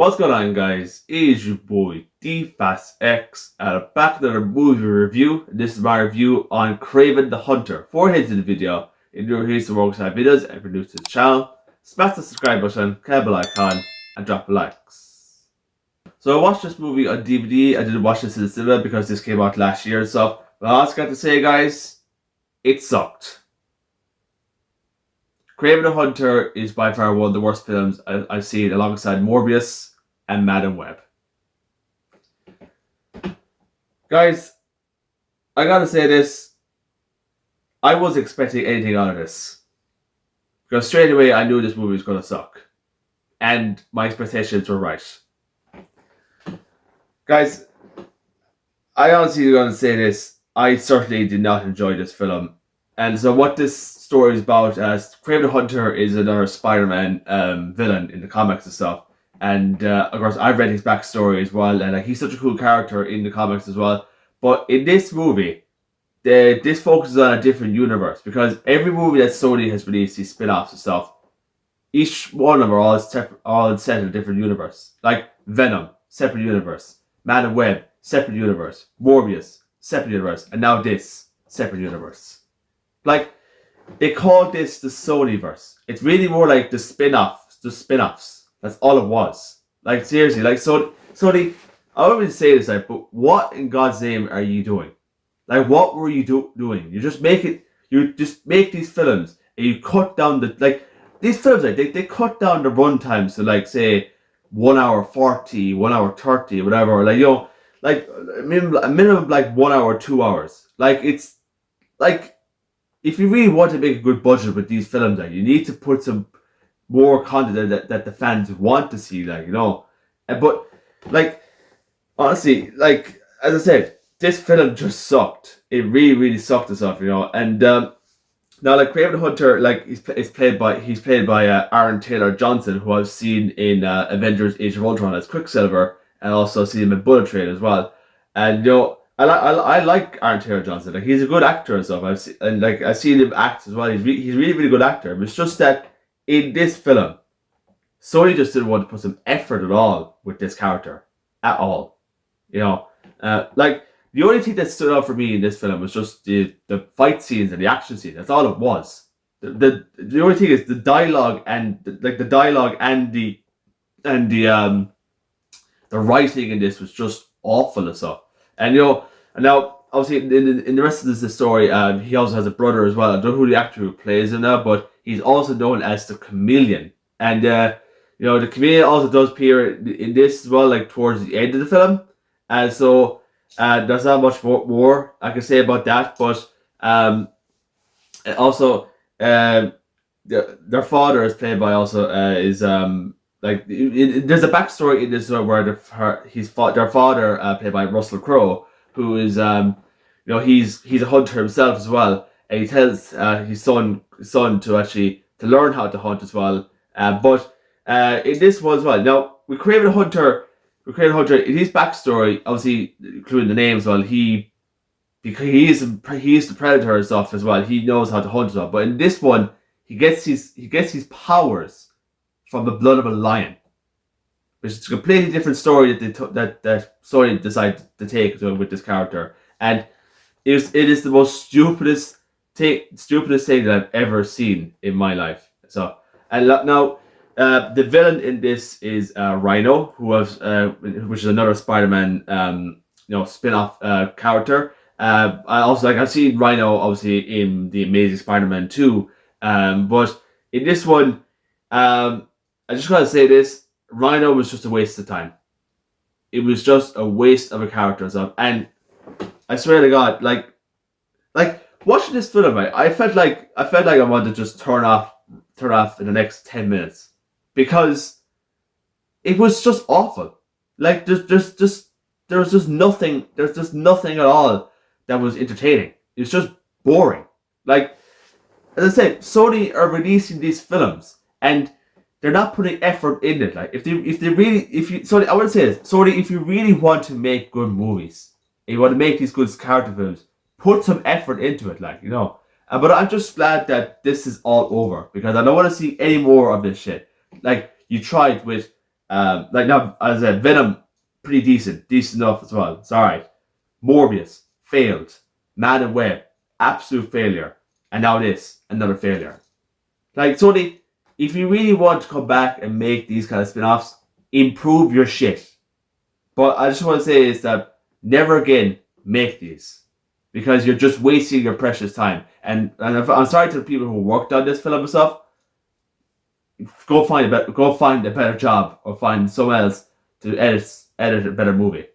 What's going on, guys? It's your boy DFastX back with another movie review. This is my review on Kraven the Hunter. Before heading to the video, if you're here to work on videos and if you're new to the channel, smash the subscribe button, click the bell icon, and drop a likes. So I watched this movie on DVD. I didn't watch this in the cinema because this came out last year and stuff. But all I got to say, guys, it sucked. Kraven the Hunter is by far one of the worst films I've seen, alongside Morbius and Madam Web. Guys, I gotta say this. I wasn't expecting anything out of this. Because straight away I knew this movie was gonna suck. And my expectations were right. Guys, I honestly gotta say this. I certainly did not enjoy this film. And so what this story is about, Kraven the Hunter is another Spider-Man villain in the comics and stuff. And of course, I've read his backstory as well, and he's such a cool character in the comics as well. But in this movie, this focuses on a different universe, because every movie that Sony has released, these spin-offs and stuff, each one of them are all set in a different universe. Like Venom, separate universe. Madam Web, separate universe. Morbius, separate universe. And now this, separate universe. Like, they call this the Sonyverse. It's really more like the spin-offs. That's all it was. Like, seriously, like, Sony, I don't even say this, like, but what in God's name are you doing? Like, what were you doing? You just make these films, and you cut down these films, like, they cut down the run times to, like, say, 1 hour 40, 1 hour 30, whatever, like, you know, like, a minimum, like, 1 hour, 2 hours. Like, it's, like, if you really want to make a good budget with these films, like, you need to put some more content that the fans want to see, like, you know. But, like, honestly, like, as I said, this film just sucked. It really, really sucked and stuff, you know. And now, like, Kraven the Hunter, like, he's played by Aaron Taylor Johnson, who I've seen in Avengers: Age of Ultron as Quicksilver, and also seen him in Bullet Train as well. And, you know, I like Aaron Taylor Johnson. Like, he's a good actor and stuff. I've seen him act as well. He's really, really good actor. But it's just that in this film, Sony just didn't want to put some effort at all with this character at all. You know, like, the only thing that stood out for me in this film was just the fight scenes and the action scenes. That's all it was. The only thing is the dialogue and the writing in this was just awful and stuff. And, you know, and now, obviously, in the rest of this story, he also has a brother as well. I don't know who the actor who plays him now, but he's also known as the Chameleon. And, you know, the Chameleon also does appear in this as well, like, towards the end of the film. And so, there's not much more I can say about that. But, also, their father is played by also, like, there's a backstory in this where their father, played by Russell Crowe, who is, you know, he's a hunter himself as well, and he tells his son to learn how to hunt as well. But in this one as well, now with Kraven the Hunter, in his backstory, obviously including the name as well, because he is the predator and stuff as well. He knows how to hunt as well. But in this one, he gets his powers from the blood of a lion, which is a completely different story that Sony decided to take with this character. And it is the most stupidest thing that I've ever seen in my life. So, and now the villain in this is Rhino, which is another Spider-Man you know, spin-off character. I've seen Rhino obviously in the Amazing Spider-Man 2, but in this one, I just gotta say this: Rhino was just a waste of time. It was just a waste of a character and stuff. And I swear to God, like watching this film, right, I felt like I wanted to just turn off in the next 10 minutes, because it was just awful. Like, there was just nothing at all that was entertaining. It was just boring. Like, as I said, Sony are releasing these films and they're not putting effort in it. Like, Sony, I want to say this, Sony, if you really want to make good movies, and you want to make these good character films, put some effort into it, like, you know. But I'm just glad that this is all over, because I don't want to see any more of this shit. Like, you tried with Like, not as I said, Venom, pretty decent enough as well. It's alright. Morbius, failed. Madam Web, absolute failure. And now this, another failure. Like, Sony, if you really want to come back and make these kind of spin-offs, improve your shit. But I just want to say is that never again make these, because you're just wasting your precious time. And I'm sorry to the people who worked on this film and stuff. Go find a better job, or find someone else to edit a better movie.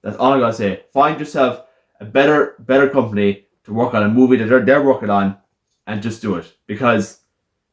That's all I'm gonna say. Find yourself a better company to work on a movie that they're working on, and just do it. Because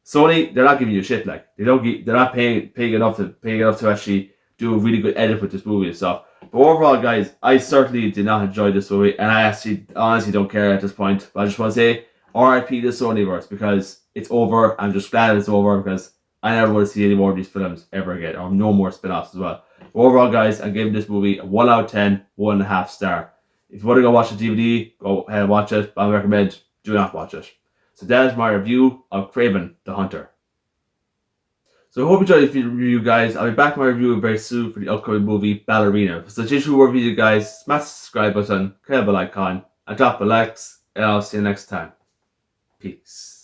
Sony, they're not giving you shit. Like, they're not paying enough to actually do a really good edit with this movie and stuff. But overall, guys, I certainly did not enjoy this movie, and I honestly don't care at this point. But I just want to say, RIP the Sonyverse, because it's over. I'm just glad it's over, because I never want to see any more of these films ever again, or no more spin-offs as well. But overall, guys, I'm giving this movie a 1 out of 10, 1.5 star. If you want to go watch the DVD, go ahead and watch it. But I recommend do not watch it. So that is my review of Kraven the Hunter. So I hope you enjoyed this review, guys. I'll be back with my review very soon for the upcoming movie Ballerina. So just for more videos, guys, smash the subscribe button, click the bell icon, and drop a like, and I'll see you next time. Peace.